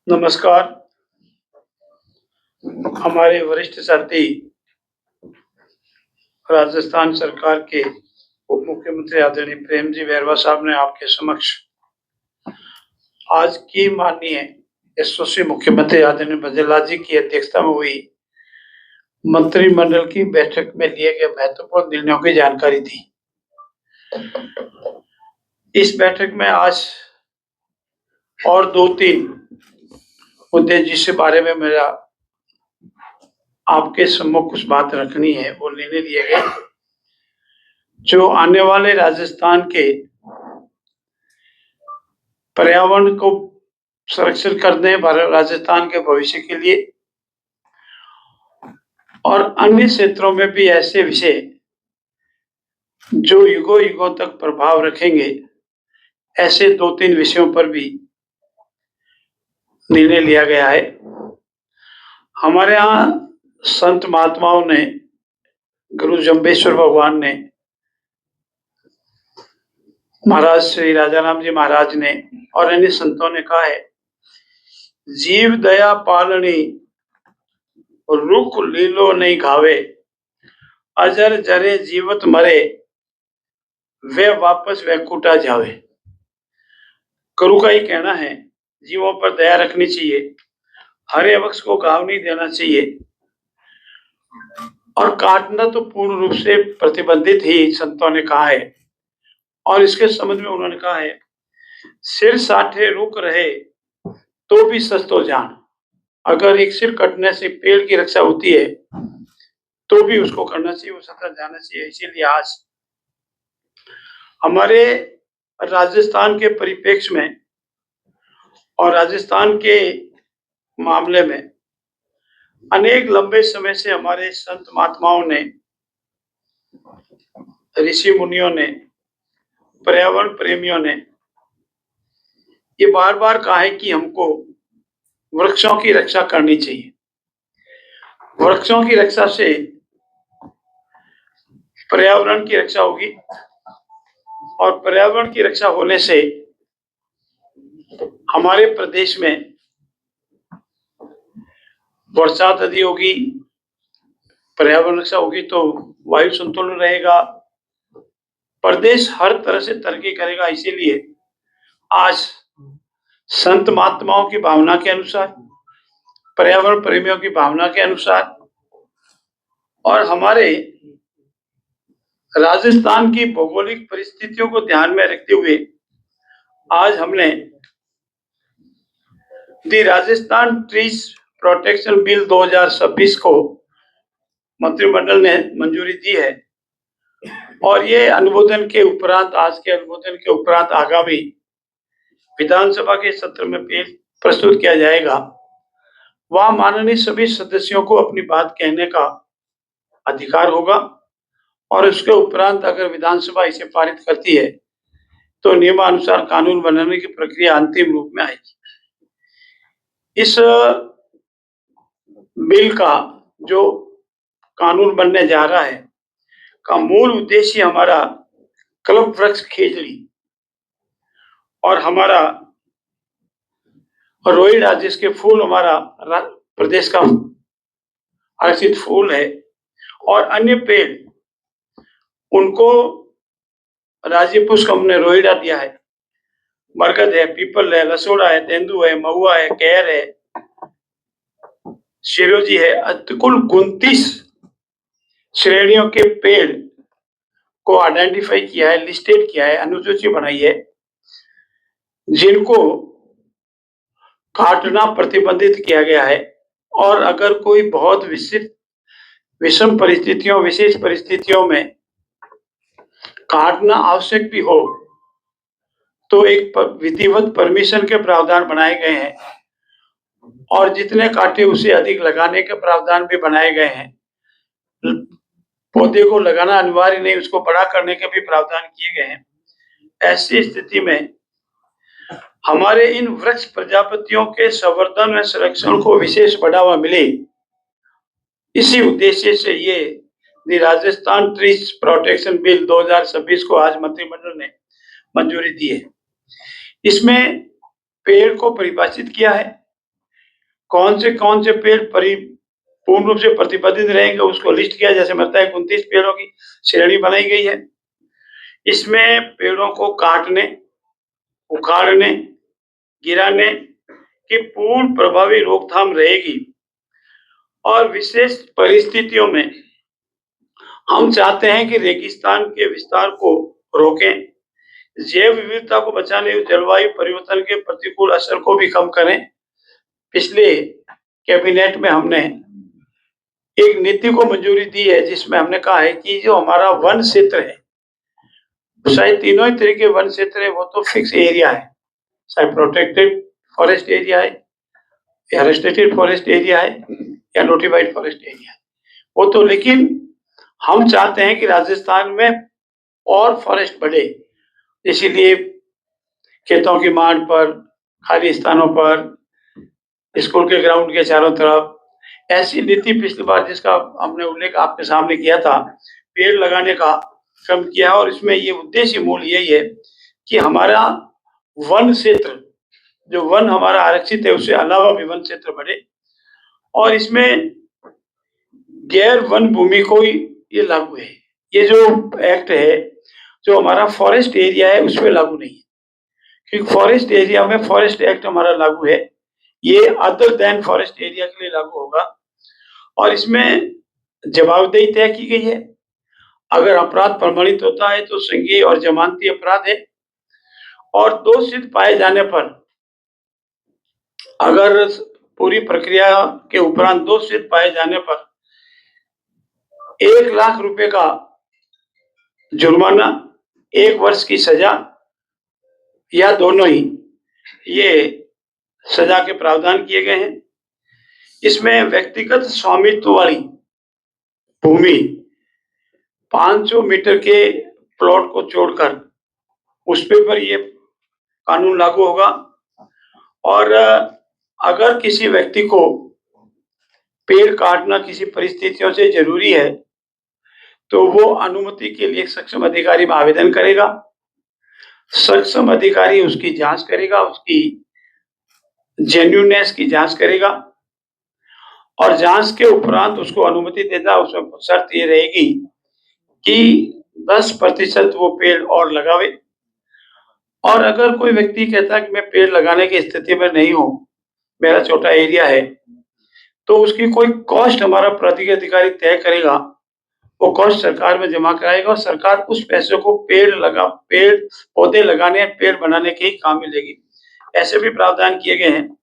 नमस्कार। हमारे वरिष्ठ साथी राजस्थान सरकार के उप मुख्यमंत्री आदरणीय प्रेम जी बैरवा साहब ने आपके समक्ष आज की माननीय यशस्वी मुख्यमंत्री आदरणीय बद्रीलाल जी की अध्यक्षता में हुई मंत्रिमंडल की बैठक में लिए गए महत्वपूर्ण निर्णयों की जानकारी दी। इस बैठक में आज और 2-3 मुद्दे जिसके बारे में मेरा आपके सम्मुख कुछ बात रखनी है वो निर्णय लिए गए जो आने वाले राजस्थान के पर्यावरण को संरक्षण करने राजस्थान के भविष्य के लिए और अन्य क्षेत्रों में भी ऐसे विषय जो युगों युगों तक प्रभाव रखेंगे, ऐसे 2-3 विषयों पर भी निर्णय लिया गया है। हमारे यहाँ संत महात्माओं ने, गुरु जम्बेश्वर भगवान ने, महाराज श्री राजाराम जी महाराज ने और अन्य संतों ने कहा है, जीव दया पालनी रुख लीलो नहीं घावे, अजर जरे जीवत मरे, वे वापस वैकुंठा जावे। गुरु का ही कहना है, जीवों पर दया रखनी चाहिए, हरे वक्ष को घाव नहीं देना चाहिए और काटना तो पूर्ण रूप से प्रतिबंधित ही संतों ने कहा है। और इसके संबंध में उन्होंने कहा है, सिर साठे रुक रहे तो भी सस्तो जान। अगर एक सिर कटने से पेड़ की रक्षा होती है तो भी उसको करना चाहिए, वो सतत जाना चाहिए। इसीलिए आज हमारे राजस्थान के परिप्रेक्ष्य में और राजस्थान के मामले में अनेक लंबे समय से हमारे संत महात्माओं ने, ऋषि मुनियों ने, पर्यावरण प्रेमियों ने ये बार बार कहा है कि हमको वृक्षों की रक्षा करनी चाहिए। वृक्षों की रक्षा से पर्यावरण की रक्षा होगी और पर्यावरण की रक्षा होने से हमारे प्रदेश में बरसात अधिक होगी, पर्यावरण रक्षा होगी तो वायु संतुलन रहेगा, प्रदेश हर तरह से तरक्की करेगा। इसीलिए आज संत महात्माओं की भावना के अनुसार, पर्यावरण प्रेमियों की भावना के अनुसार और हमारे राजस्थान की भौगोलिक परिस्थितियों को ध्यान में रखते हुए आज हमने दी राजस्थान ट्रीज प्रोटेक्शन बिल 2026 को मंत्रिमंडल ने मंजूरी दी है और ये अनुमोदन के उपरांत, आज के अनुमोदन के उपरांत आगामी विधानसभा के सत्र में प्रस्तुत किया जाएगा। वहां माननीय सभी सदस्यों को अपनी बात कहने का अधिकार होगा और उसके उपरांत अगर विधानसभा इसे पारित करती है तो नियमानुसार कानून बनाने की प्रक्रिया अंतिम रूप में आएगी। इस बिल का जो कानून बनने जा रहा है का मूल उद्देश्य हमारा कल्प वृक्ष खेजड़ी और हमारा रोइडा, जिसके फूल हमारा प्रदेश का आकर्षित फूल है, और अन्य पेड़, उनको राज्य पुष्प हमने रोइडा दिया है। बरगद है, पीपल है, लसोड़ा है, तेंदु है, महुआ है, केर है, शिरोजी है। कुल 29 श्रेणियों के पेड़ को आइडेंटिफाई किया है, लिस्टेड किया है, अनुसूची बनाई है, जिनको काटना प्रतिबंधित किया गया है। और अगर कोई बहुत विषम परिस्थितियों, विशेष परिस्थितियों में काटना आवश्यक भी हो तो एक विधिवत परमिशन के प्रावधान बनाए गए हैं और जितने काटे उसे अधिक लगाने के प्रावधान भी बनाए गए हैं। पौधे को लगाना अनिवार्य नहीं, उसको बड़ा करने के भी प्रावधान किए गए हैं। ऐसी स्थिति में हमारे इन वृक्ष प्रजातियों के संवर्धन और संरक्षण को विशेष बढ़ावा मिले, इसी उद्देश्य से ये राजस्थान ट्रीज प्रोटेक्शन बिल 2026 को आज मंत्रिमंडल ने मंजूरी दी है। इसमें पेड़ को परिभाषित किया है कौन से पेड़ पूर्ण रूप से प्रतिबंधित रहेंगे उसको लिस्ट किया, जैसे मतलब 29 पेड़ों की श्रेणी बनाई गई है। इसमें पेड़ों को काटने, उखाड़ने, गिराने की पूर्ण प्रभावी रोकथाम रहेगी और विशेष परिस्थितियों में हम चाहते हैं कि रेगिस्तान के विस्तार को रोकें, जैव विविधता को बचाने और जलवायु परिवर्तन के प्रतिकूल असर को भी कम करें। पिछले कैबिनेट में हमने एक नीति को मंजूरी दी है जिसमें हमने कहा है कि जो हमारा वन क्षेत्र है, शायद तीनों ही तरह के वन क्षेत्र है, वो तो फिक्स एरिया है, चाहे प्रोटेक्टेड फॉरेस्ट एरिया है या रेस्ट्रिक्टेड फॉरेस्ट एरिया है या नोटिफाइड फॉरेस्ट एरिया है, वो तो। लेकिन हम चाहते हैं कि राजस्थान में और फॉरेस्ट बढ़े, इसीलिए खेतों की मांड पर, खाली स्थानों पर, स्कूल के ग्राउंड के चारों तरफ ऐसी नीति पिछली बार जिसका हमने उल्लेख आपके सामने किया था, पेड़ लगाने का क्रम किया। और इसमें ये उद्देश्य मूल यही है कि हमारा वन क्षेत्र, जो वन हमारा आरक्षित है, उससे अलावा भी वन क्षेत्र बढ़े। और इसमें गैर वन भूमि को ये लागू है। ये जो एक्ट है, जो हमारा फॉरेस्ट एरिया है, उसमें लागू नहीं है, क्योंकि फॉरेस्ट एरिया में फॉरेस्ट एक्ट हमारा लागू है। ये अदर देन फॉरेस्ट एरिया के लिए लागू होगा। और इसमें जवाबदेही तय की गई है। अगर अपराध प्रमाणित होता है तो संज्ञेय और जमानती अपराध है, और दोषित पाए जाने पर, अगर पूरी प्रक्रिया के उपरांत दोषित पाए जाने पर 1 लाख रुपए का जुर्माना, 1 वर्ष की सजा या दोनों ही, ये सजा के प्रावधान किए गए हैं। इसमें व्यक्तिगत स्वामित्व वाली भूमि 500 मीटर के प्लॉट को छोड़कर उस पर ये कानून लागू होगा। और अगर किसी व्यक्ति को पेड़ काटना किसी परिस्थितियों से जरूरी है तो वो अनुमति के लिए सक्षम अधिकारी में आवेदन करेगा। सक्षम अधिकारी उसकी जांच करेगा, उसकी जेन्युइननेस की जांच करेगा, और जांच के उपरांत उसको अनुमति देता। उसमें शर्त ये रहेगी कि 10% वो पेड़ और लगावे। और अगर कोई व्यक्ति कहता है कि मैं पेड़ लगाने की स्थिति में नहीं हूं, मेरा छोटा एरिया है, तो उसकी कोई कॉस्ट हमारा प्राधिकारी अधिकारी तय करेगा, वो कॉस्ट सरकार में जमा कराएगा और सरकार उस पैसे को पेड़ पौधे लगाने, पेड़ बनाने के ही काम में लेगी। ऐसे भी प्रावधान किए गए हैं।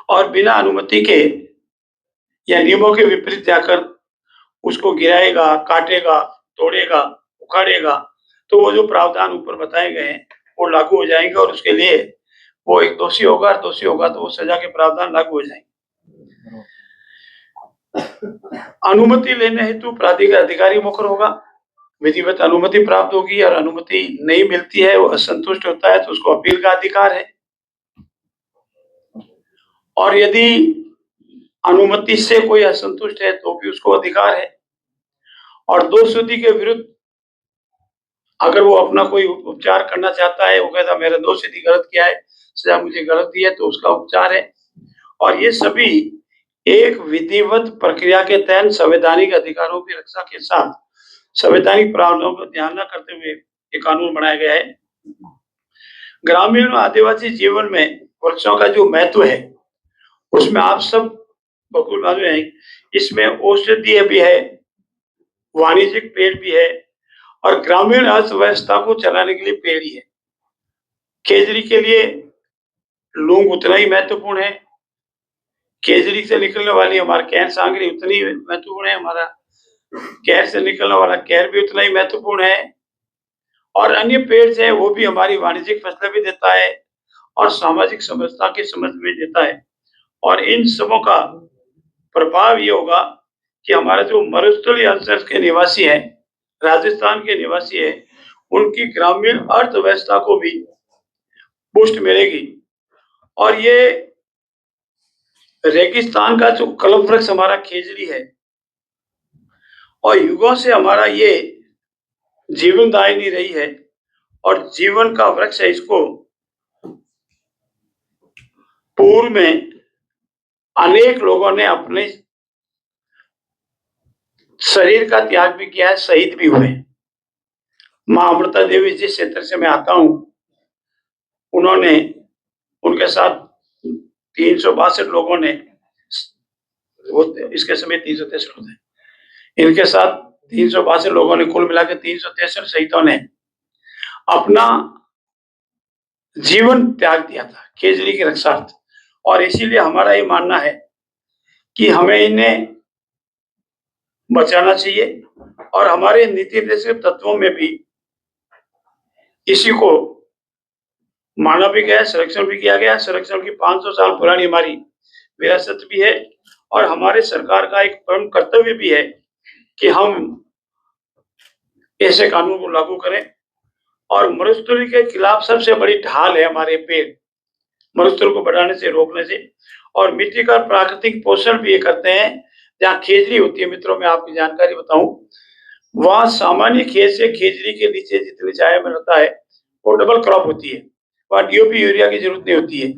और बिना अनुमति के या नियमों के विपरीत जाकर उसको गिराएगा, काटेगा, तोड़ेगा, उखाड़ेगा, तो वो जो प्रावधान ऊपर बताए गए हैं वो लागू हो जाएंगे और उसके लिए वो एक दोषी होगा तो वो सजा के प्रावधान लागू हो जाएंगे। अनुमति लेने हेतु प्राधिकारी अधिकारी मुकर होगा, विधिवत अनुमति प्राप्त होगी, और अनुमति नहीं मिलती है, वो असंतुष्ट होता है तो उसको अपील का अधिकार है। और यदि अनुमति से कोई असंतुष्ट है तो भी उसको अधिकार है। और दोषी के विरुद्ध अगर वो अपना कोई उपचार करना चाहता है, वो कहता मेरा दोषी गलत किया है, सजा मुझे गलत दी है, तो उसका उपचार है। और ये सभी एक विधिवत प्रक्रिया के तहत संवैधानिक अधिकारों की रक्षा के साथ संवैधानिक प्रावधानों को ध्यान न करते हुए ये कानून बनाया गया है। ग्रामीण और आदिवासी जीवन में वृक्षों का जो महत्व है उसमें आप सब बखूबी मालूम है। इसमें औषधीय भी है, वाणिज्यिक पेड़ भी है, और ग्रामीण अर्थव्यवस्था को चलाने के लिए पेड़ ही है। खेजड़ी के लिए लूंग उतना ही महत्वपूर्ण है, खेजड़ी से निकलने वाली हमारा कैर सांगरी उतनी महत्वपूर्ण है, हमारा कैर से निकलने वाला कैर भी उतना ही महत्वपूर्ण है। और अन्य पेड़ है वो भी हमारी वाणिज्यिक फसलें भी देता है और सामाजिक समरसता की समझ भी देता है। और इन सबों का प्रभाव ये होगा कि हमारा जो मरुस्थलीय अंचल के निवासी है, राजस्थान के निवासी है, उनकी ग्रामीण अर्थव्यवस्था को भी बूस्ट मिलेगी। और ये रेगिस्तान का जो कलम वृक्ष हमारा खेजड़ी है, और युगों से हमारा ये जीवनदायिनी रही है और जीवन का वृक्ष है। इसको पूर्व में अनेक लोगों ने अपने शरीर का त्याग भी किया है, शहीद भी हुए। मां अमृता देवी जिस क्षेत्र से मैं आता हूं, उन्होंने उनके साथ 362 लोगों ने, इसके समय 363 होते हैं, इनके साथ 362 लोगों ने, कुल मिलाकर 363 शहीदों ने अपना जीवन त्याग दिया था केजरी की रक्षार्थ। और इसीलिए हमारा ये मानना है कि हमें इन्हें बचाना चाहिए और हमारे नीति निर्देशक तत्वों में भी इसी को माना भी गया, संरक्षण भी किया गया। संरक्षण की 500 साल पुरानी हमारी विरासत भी है और हमारे सरकार का एक परम कर्तव्य भी है कि हम ऐसे कानून को लागू करें। और मरुस्थलीकरण के खिलाफ सबसे बड़ी ढाल है हमारे पेड़, मरुस्थल को बढ़ाने से, रोकने से। और मिट्टी का प्राकृतिक पोषण भी ये करते हैं। जहाँ खेजड़ी होती है, मित्रों, मैं आपकी जानकारी बताऊं, वहां सामान्य खेत से खेजड़ी के नीचे जितनी छाया में रहता है वो डबल क्रॉप होती है, वहां डीओपी यूरिया की जरूरत नहीं होती है।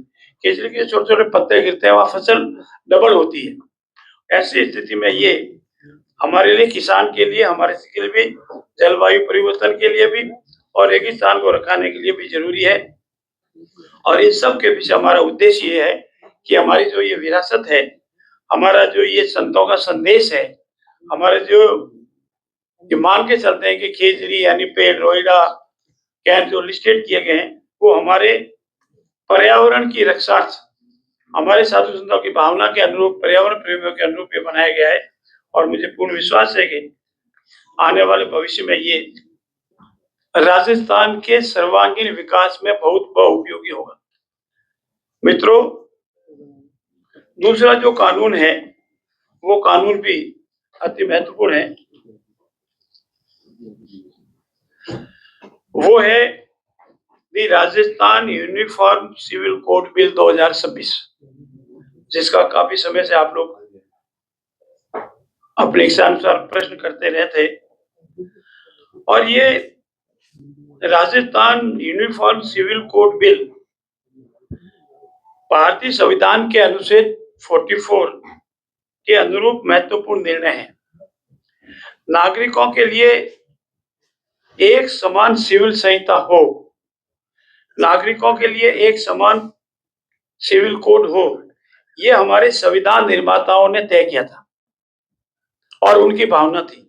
खेजड़ी के छोटे छोटे पत्ते गिरते हैं, वहां फसल डबल होती है। ऐसी स्थिति में ये हमारे लिए, किसान के लिए, हमारे के लिए भी, जलवायु परिवर्तन के लिए भी और रेगिस्तान को रखाने के लिए भी जरूरी है। और इन सब के पीछे हमारा उद्देश्य ये है कि हमारी जो ये विरासत है, हमारा जो ये संतों का संदेश है, हमारे जो ये मान के चलते हैं कि खेजड़ी यानी पेड़, रोइडा, कैन जो लिस्टेड किए गए हैं, वो हमारे पर्यावरण की रक्षार्थ, हमारे साधु संतों की भावना के अनुरूप, पर्यावरण प्रेमियों के अनुरूप ये बनाया गया है। और मुझे पूर्ण विश्वास है कि आने वाले भविष्य में ये राजस्थान के सर्वांगीण विकास में बहुत बहुउपयोगी होगा। मित्रों, दूसरा जो कानून है वो कानून भी अति महत्वपूर्ण है, वो है the Rajasthan uniform civil code bill 2026, जिसका काफी समय से आप लोग अपने इच्छानुसार प्रश्न करते रहते। और ये Rajasthan uniform civil code bill भारतीय संविधान के अनुच्छेद 44 के अनुरूप महत्वपूर्ण निर्णय है। नागरिकों के लिए एक समान सिविल संहिता हो, नागरिकों के लिए एक समान सिविल कोड हो, ये हमारे संविधान निर्माताओं ने तय किया था और उनकी भावना थी।